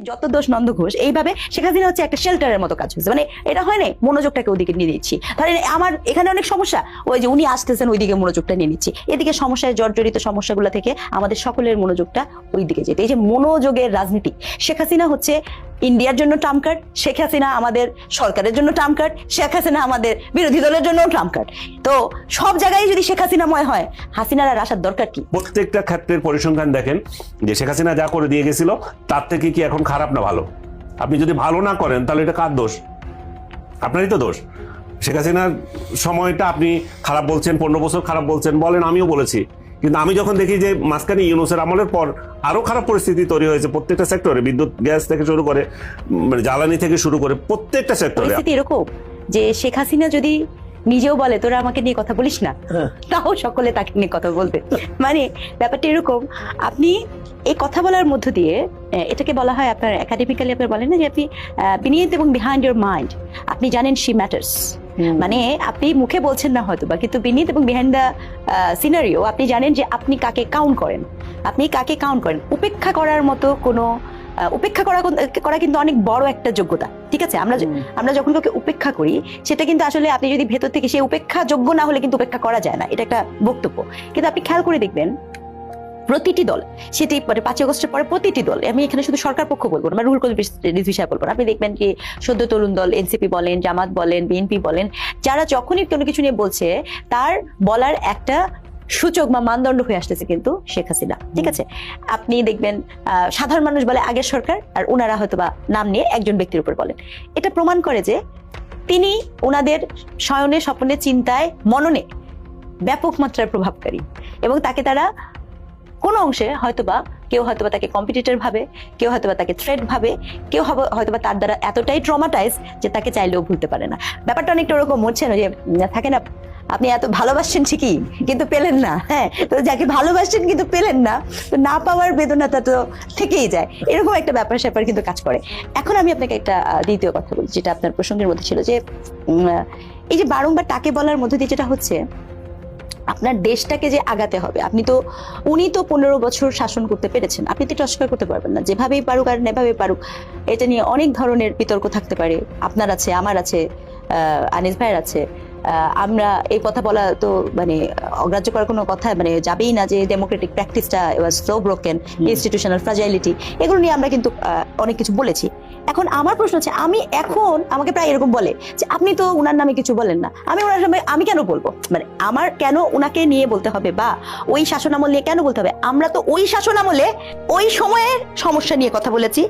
যত দোষ নন্দ ঘোষ, এইভাবে শেখ হাসিনা হচ্ছে একটা শেল্টারের মতো কাজ হচ্ছে। মানে এটা হয় না, মনোযোগটাকে ওদিকে নিয়ে দিচ্ছি। ধরেন আমার এখানে অনেক সমস্যা, ওই যে উনি আসতেছেন ওইদিকে মনোযোগটা নিয়ে নিচ্ছি, এদিকে সমস্যায় জর্জরিত সমস্যাগুলো থেকে আমাদের সকলের মনোযোগটা ওই দিকে যেতে। এই যে মনোযোগের রাজনীতি, শেখ হাসিনা হচ্ছে ইন্ডিয়ার জন্য ট্রাম্প কার্ড, শেখ হাসিনা আমাদের সরকারের জন্য ট্রাম্প কার্ড, শেখ হাসিনা আমাদের বিরোধী দলের জন্য ট্রাম্প কার্ড। তো সব জায়গায় যদি শেখ হাসিনাময় হয়, হাসিনার আর আসার দরকার কি? প্রত্যেকটা ক্ষেত্রের পরিসংখ্যান দেখেন যে শেখ হাসিনা যা করে দিয়ে গেছিল তার থেকে কি এখন খারাপ না ভালো? আপনি যদি ভালো না করেন তাহলে এটা কার দোষ? আপনারই তো দোষ। শেখ হাসিনার সময়টা আপনি খারাপ বলছেন, 15 বছর খারাপ বলছেন, বলেন, আমিও বলেছি। কিন্তু আমি যখন দেখি যে মাঝখানে ইউনূসের আমলের পর আরো খারাপ পরিস্থিতি তৈরি হয়েছে প্রত্যেকটা সেক্টরে, বিদ্যুৎ গ্যাস থেকে শুরু করে মানে জ্বালানি থেকে শুরু করে প্রত্যেকটা সেক্টরে। পরিস্থিতি এরকম যে শেখ হাসিনা যদি নিজেও বলে তোরা আমাকে নিয়ে কথা বলিস না, তাও সকলে তাকে নিয়ে কথা বলবে। মানে ব্যাপারটা এরকম, আপনি এই কথা বলার মধ্য দিয়ে এটাকে বলা হয়, আপনার একাডেমিক্যালি আপনার বলেন না যে আপনি বিনিয়ত এবং বিহাইন্ড ইউর মাইন্ড আপনি জানেন শি ম্যাটার্স। মানে আপনি মুখে বলছেন না হয়তোবা, কিন্তু বিনিয়ত এবং বিহাইন্ড দ্য সিনারিও আপনি জানেন যে আপনি কাকে কাউন্ট করেন, আপনি কাকে কাউন্ট করেন। উপেক্ষা করার মতো কোনো উপেক্ষা করা কিন্তু অনেক বড় একটা যোগ্যতা। ঠিক আছে, আমরা যখন কাউকে উপেক্ষা করি, সেটা কিন্তু আসলে আপনি যদি ভেতর থেকে সে উপেক্ষা যোগ্য না হলে কিন্তু উপেক্ষা করা যায় না, এটা একটা বক্তব্য। কিন্তু আপনি খেয়াল করে দেখবেন প্রতিটি দল, সেটি 5 আগস্টের পরে প্রতিটি দল, আমি এখানে শুধু সরকার পক্ষ বলবো না, রুহুল কবির রিজভী সাহেব বলবো না, আপনি দেখবেন যে সদ্য তরুণ দল, এনসিপি বলেন, জামাত বলেন, বিএনপি বলেন, যারা যখনই কোনো কিছু নিয়ে বলছে তার বলার একটা সূচক বা মানদণ্ড হয়ে আসতেছে কিন্তু শেখ হাসিনা। ঠিক আছে, আপনি দেখবেন সাধারণ মানুষ বলে আগের সরকার, আর ওনারা হয়তো বা নাম নিয়ে একজন ব্যক্তির উপর বলেন। এটা প্রমাণ করে যে তিনি ওনাদের শয়নে, স্বপ্নে, চিন্তায়, মননে ব্যাপক মাত্রার প্রভাবকারী, এবং তাকে তারা কোনো অংশে হয়তোবা কেউ হয়তোবা তাকে কম্পিটিটর ভাবে, কেউ হয়তোবা তাকে থ্রেট ভাবে, কেউ হয়তোবা তার দ্বারা এতটাই ট্রমাটাইজ যে তাকে চাইলেও ভুলতে পারে না। ব্যাপারটা অনেকটা ওরকম হচ্ছে না যে থাকে না, আপনি এত ভালোবাসছেন ঠিকই কিন্তু পেলেন না। হ্যাঁ, তো যাকে ভালোবাসছেন কিন্তু পেলেন না, তো না পাওয়ার বেদনাটা তো থেকেই যায়। এরকম একটা ব্যাপার স্যাপার কিন্তু কাজ করে। এখন আমি আপনাকে একটা দ্বিতীয় কথা বলি, যেটা আপনার প্রসঙ্গের মধ্যে ছিল, যে এই যে বারংবার তাকে বলার মধ্যে দিয়ে যেটা হচ্ছে, আপনার দেশটাকে যে আগাতে হবে, উনি তো 15 বছর শাসন করতে পেরেছেন, আপনি তো এটা অস্বীকার করতে পারবেন না। যেভাবেই পারুক আর নেভাবেই পারুক, এটা নিয়ে অনেক ধরনের বিতর্ক থাকতে পারে, আপনার আছে, আমার আছে, আনিস ভাইয়ের আছে। আমরা এই কথা বলা তো মানে অগ্রাহ্য করার কোনো কথা মানে যাবেই না, যে ডেমোক্রেটিক প্র্যাকটিসটা ওয়াজ সো ব্রোকেন, ইনস্টিটিউশনাল ফ্রাজাইলিটি, এগুলো নিয়ে আমরা কিন্তু অনেক কিছু বলেছি। এখন আমার প্রশ্ন হচ্ছে, আমাকে প্রায় এরকম বলে যে আপনি তো উনার নামে কিছু বলেন না, আমি ওনার নামে আমি কেন বলবো, মানে আমার কেন উনাকে নিয়ে বলতে হবে, বা ওই শাসনামল নিয়ে কেন বলতে হবে? আমরা তো ওই শাসনামলে ওই সময়ের সমস্যা নিয়ে কথা বলেছি।